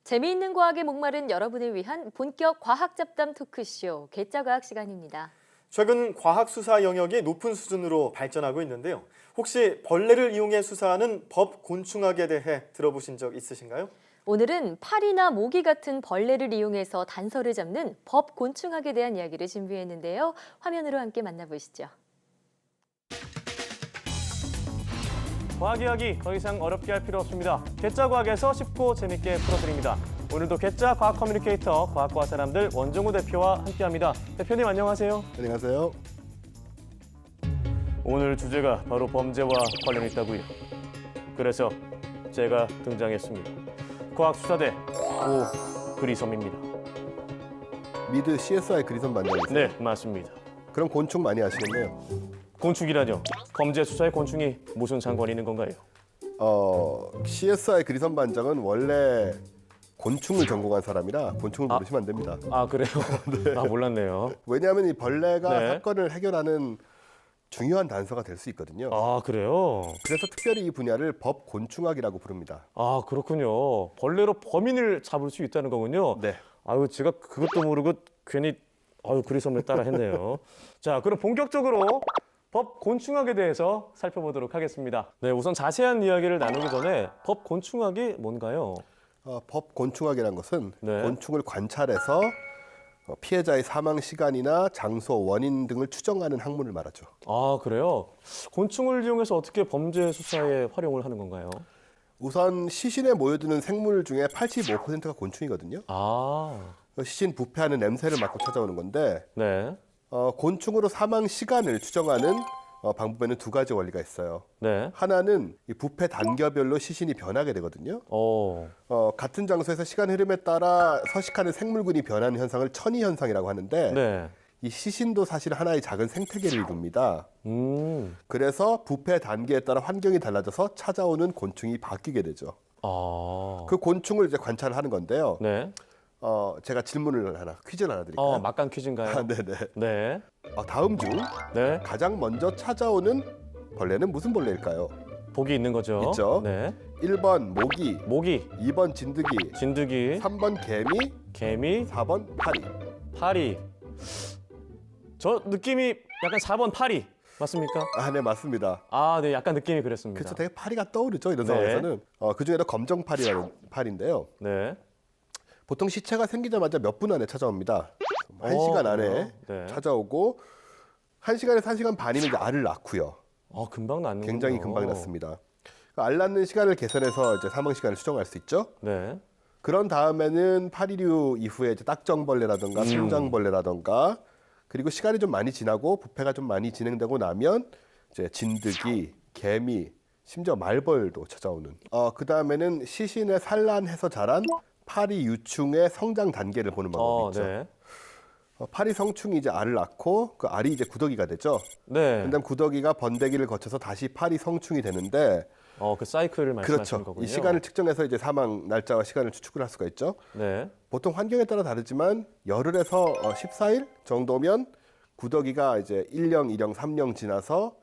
재미있는 과학에 목마른 여러분을 위한 본격 과학 잡담 토크쇼 개짜과학 시간입니다. 최근 과학 수사 영역이 높은 수준으로 발전하고 있는데요. 혹시 벌레를 이용해 수사하는 법곤충학에 대해 들어보신 적 있으신가요? 오늘은 파리나 모기 같은 벌레를 이용해서 단서를 잡는 법곤충학에 대한 이야기를 준비했는데요. 화면으로 함께 만나보시죠. 과학 이야기 더 이상 어렵게 할 필요 없습니다. 개짜과학에서 쉽고 재밌게 풀어드립니다. 오늘도 개짜 과학 커뮤니케이터 과학과 사람들 원종우 대표와 함께합니다. 대표님 안녕하세요. 안녕하세요. 오늘 주제가 바로 범죄와 관련이 있다고요. 그래서 제가 등장했습니다. 과학수사대 오 그리섬입니다. 미드 CSI 그리선 반장이세요? 네, 맞습니다. 그럼 곤충 많이 아시겠네요. 곤충이라뇨? 범죄 수사에 곤충이 무슨 상관이 있는 건가요? CSI 그리선 반장은 원래 곤충을 전공한 사람이라 곤충을 모르시면 안 됩니다. 아 그래요? 네. 아 몰랐네요. 왜냐하면 이 벌레가 네. 사건을 해결하는 중요한 단서가 될 수 있거든요. 아 그래요? 그래서 특별히 이 분야를 법곤충학이라고 부릅니다. 아 그렇군요. 벌레로 범인을 잡을 수 있다는 거군요. 네. 아유 제가 그것도 모르고 괜히 그리섬을 따라 했네요. 자 그럼 본격적으로 법곤충학에 대해서 살펴보도록 하겠습니다. 네 우선 자세한 이야기를 나누기 전에 법곤충학이 뭔가요? 법곤충학이라는 것은 네. 곤충을 관찰해서 피해자의 사망 시간이나 장소, 원인 등을 추정하는 학문을 말하죠. 아 그래요? 곤충을 이용해서 어떻게 범죄 수사에 활용을 하는 건가요? 우선 시신에 모여드는 생물 중에 85%가 곤충이거든요. 아 시신 부패하는 냄새를 맡고 찾아오는 건데 네. 곤충으로 사망 시간을 추정하는 방법에는 두 가지 원리가 있어요. 네. 하나는 이 부패 단계별로 시신이 변하게 되거든요. 같은 장소에서 시간 흐름에 따라 서식하는 생물군이 변하는 현상을 천이 현상이라고 하는데 네. 이 시신도 사실 하나의 작은 생태계를 이룹니다. 그래서 부패 단계에 따라 환경이 달라져서 찾아오는 곤충이 바뀌게 되죠. 그 곤충을 이제 관찰을 하는 건데요. 네. 제가 퀴즈를 하나 드릴까요? 막간 퀴즈인가요? 네네. 네. 다음 중 네. 가장 먼저 찾아오는 벌레는 무슨 벌레일까요? 복이 있는 거죠. 있죠. 네. 1번 모기, 모기, 2번 진드기, 진드기, 3번 개미, 개미, 4번 파리. 파리. 저 느낌이 약간 4번 파리 맞습니까? 네, 맞습니다. 네, 약간 느낌이 그랬습니다. 그래서 되게 파리가 떠오르죠, 이런 네. 상황에서는. 그중에도 검정파리라는 파리인데요. 네. 보통 시체가 생기자마자 몇 분 안에 찾아옵니다. 1시간 안에 네. 찾아오고 1시간에서 1시간 반이면 이제 알을 낳고요. 금방 낳는 굉장히 금방 낳습니다. 알 낳는 시간을 계산해서 이제 사망 시간을 추정할 수 있죠. 네. 그런 다음에는 파리류 이후에 이제 딱정벌레라든가 순장벌레라든가 그리고 시간이 좀 많이 지나고 부패가 좀 많이 진행되고 나면 이제 진드기, 개미, 심지어 말벌도 찾아오는. 그 다음에는 시신에 산란해서 자란 파리 유충의 성장 단계를 보는 방법이 있죠. 네. 파리 성충이 이제 알을 낳고 그 알이 이제 구더기가 되죠. 네. 그다음 구더기가 번데기를 거쳐서 다시 파리 성충이 되는데. 그 사이클을 말씀하시는 그렇죠. 거군요. 이 시간을 측정해서 이제 사망 날짜와 시간을 추측을 할 수가 있죠. 네. 보통 환경에 따라 다르지만 열흘에서 14일 정도면 구더기가 이제 1령, 2령, 3령 지나서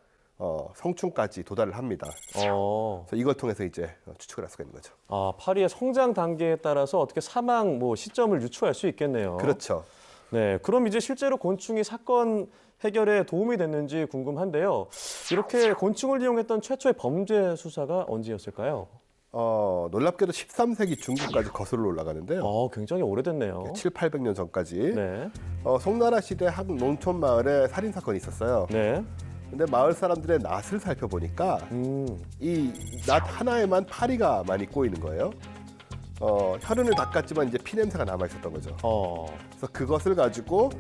성충까지 도달을 합니다. 그래서 이걸 통해서 이제 추측을 할 수가 있는 거죠. 파리의 성장 단계에 따라서 어떻게 사망 시점을 유추할 수 있겠네요. 그렇죠. 네, 그럼 이제 실제로 곤충이 사건 해결에 도움이 됐는지 궁금한데요. 이렇게 곤충을 이용했던 최초의 범죄 수사가 언제였을까요? 놀랍게도 13세기 중국까지 거슬러 올라가는데요. 굉장히 오래됐네요. 7, 800년 전까지. 네. 송나라 시대 한 농촌 마을에 살인 사건이 있었어요. 네. 근데 마을 사람들의 낫을 살펴보니까 이 낫 하나에만 파리가 많이 꼬이는 거예요. 혈흔을 닦았지만 이제 피 냄새가 남아 있었던 거죠. 그래서 그것을 가지고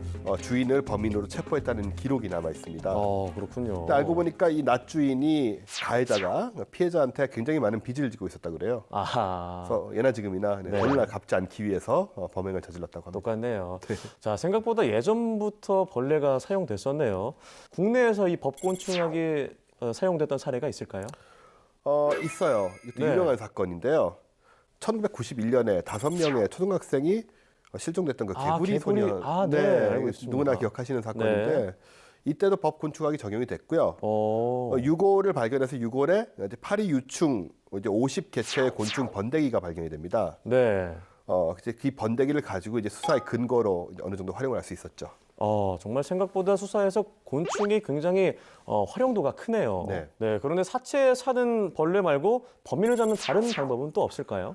주인을 범인으로 체포했다는 기록이 남아 있습니다. 그렇군요. 근데 알고 보니까 이 낫 주인이 가해자가 피해자한테 굉장히 많은 빚을 지고 있었다 그래요. 그래서 예나 지금이나 돈을 갚지 않기 위해서 범행을 저질렀다고 합니다. 똑같네요. 자, 생각보다 예전부터 벌레가 사용됐었네요. 국내에서 이 법곤충학이 사용됐던 사례가 있을까요? 있어요. 이것도 유명한 사건인데요. 1991년에 5명의 초등학생이 실종됐던 그 개구리 소년. 네, 알고 있습니다. 누구나 기억하시는 사건인데 이때도 법곤충학이 적용이 됐고요. 6월을 발견해서 6월에 파리 유충 이제 50개체의 곤충 번데기가 발견이 됩니다. 네. 이제 그 번데기를 가지고 이제 수사의 근거로 이제 어느 정도 활용을 할 수 있었죠. 정말 생각보다 수사에서 곤충이 굉장히 활용도가 크네요. 네. 그런데 사체에 사는 벌레 말고 범인을 잡는 다른 방법은 또 없을까요?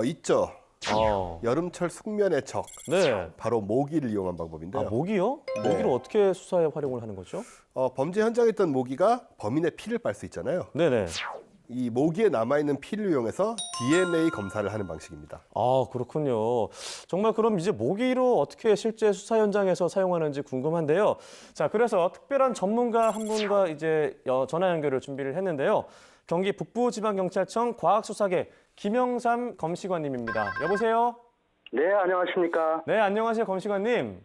있죠. 어, 여름철 숙면의 적, 네. 바로 모기를 이용한 방법인데요. 모기요? 네. 모기를 어떻게 수사에 활용을 하는 거죠? 범죄 현장에 있던 모기가 범인의 피를 빨 수 있잖아요. 네네. 이 모기에 남아있는 피를 이용해서 DNA 검사를 하는 방식입니다. 그렇군요. 정말 그럼 이제 모기로 어떻게 실제 수사 현장에서 사용하는지 궁금한데요. 자, 그래서 특별한 전문가 한 분과 이제 전화 연결을 준비를 했는데요. 경기 북부지방경찰청 과학수사계 김영삼 검시관님입니다. 여보세요? 네, 안녕하십니까. 네, 안녕하세요, 검시관님.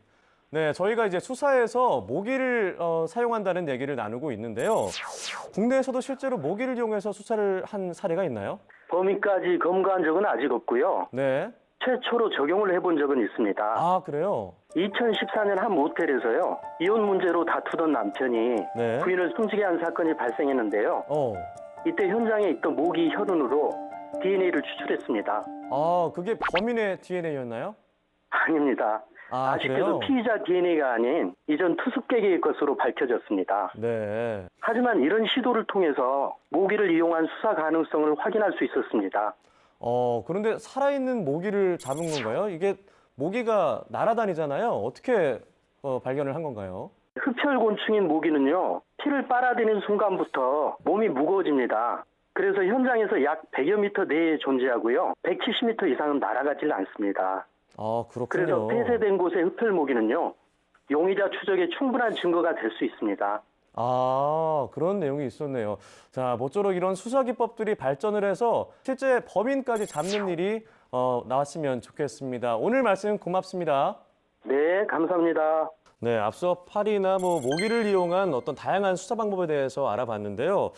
네, 저희가 이제 수사에서 모기를 사용한다는 얘기를 나누고 있는데요. 국내에서도 실제로 모기를 이용해서 수사를 한 사례가 있나요? 범인까지 검거한 적은 아직 없고요. 네. 최초로 적용을 해본 적은 있습니다. 그래요? 2014년 한 모텔에서요. 이혼 문제로 다투던 남편이 네. 부인을 숨지게 한 사건이 발생했는데요. 이때 현장에 있던 모기 혈흔으로 DNA를 추출했습니다. 그게 범인의 DNA였나요? 아닙니다. 아쉽게도 그래요? 피의자 DNA가 아닌 이전 투숙객의 것으로 밝혀졌습니다. 네. 하지만 이런 시도를 통해서 모기를 이용한 수사 가능성을 확인할 수 있었습니다. 그런데 살아있는 모기를 잡은 건가요? 이게 모기가 날아다니잖아요. 어떻게 발견을 한 건가요? 흡혈곤충인 모기는요, 피를 빨아들이는 순간부터 몸이 무거워집니다. 그래서 현장에서 약 100여 미터 내에 존재하고요, 170미터 이상은 날아가질 않습니다. 그렇군요. 그래서 폐쇄된 곳의 흡혈모기는요, 용의자 추적에 충분한 증거가 될 수 있습니다. 그런 내용이 있었네요. 자, 모쪼록 이런 수사 기법들이 발전을 해서 실제 범인까지 잡는 일이 나왔으면 좋겠습니다. 오늘 말씀 고맙습니다. 네, 감사합니다. 네, 앞서 파리나 모기를 이용한 어떤 다양한 수사 방법에 대해서 알아봤는데요.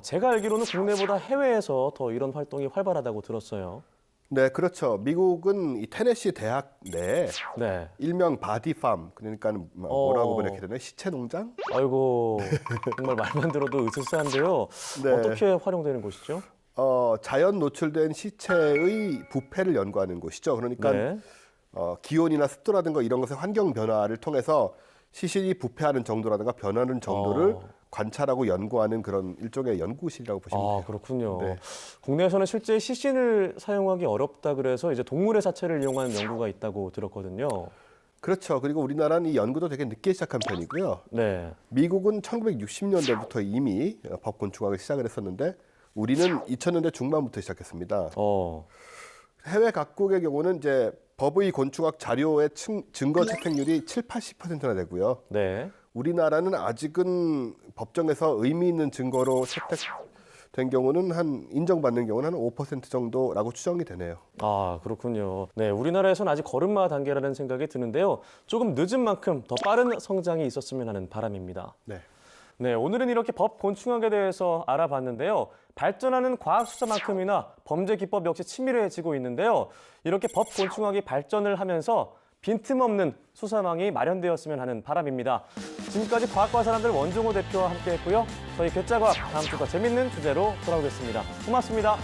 제가 알기로는 국내보다 해외에서 더 이런 활동이 활발하다고 들었어요. 네, 그렇죠. 미국은 이 테네시 대학 내에 네. 일명 바디팜, 그러니까 뭐라고 번역해야 되나? 시체 농장? 아이고, 정말 말만 들어도 으스스한데요. 네. 어떻게 활용되는 곳이죠? 자연 노출된 시체의 부패를 연구하는 곳이죠. 그러니까 네. 기온이나 습도라든가 이런 것의 환경 변화를 통해서 시신이 부패하는 정도라든가 변하는 정도를 관찰하고 연구하는 그런 일종의 연구실이라고 보시면 돼요. 그렇군요. 네. 국내에서는 실제 시신을 사용하기 어렵다 그래서 이제 동물의 사체를 이용한 연구가 있다고 들었거든요. 그렇죠. 그리고 우리나라는 이 연구도 되게 늦게 시작한 편이고요. 네. 미국은 1960년대부터 이미 법곤충학을 시작을 했었는데 우리는 2000년대 중반부터 시작했습니다. 해외 각국의 경우는 이제 법의 곤충학 자료의 증거 채택률이 7~80%나 되고요. 네. 우리나라는 아직은 법정에서 의미 있는 증거로 채택된 경우는 인정받는 경우는 한 5% 정도라고 추정이 되네요. 그렇군요. 네, 우리나라에서는 아직 걸음마 단계라는 생각이 드는데요. 조금 늦은 만큼 더 빠른 성장이 있었으면 하는 바람입니다. 네. 네, 오늘은 이렇게 법 곤충학에 대해서 알아봤는데요. 발전하는 과학 수사만큼이나 범죄 기법 역시 치밀해지고 있는데요. 이렇게 법 곤충학이 발전을 하면서 빈틈없는 수사망이 마련되었으면 하는 바람입니다. 지금까지 과학과 사람들 원종호 대표와 함께했고요. 저희 괴짜과학 다음 주가 재밌는 주제로 돌아오겠습니다. 고맙습니다.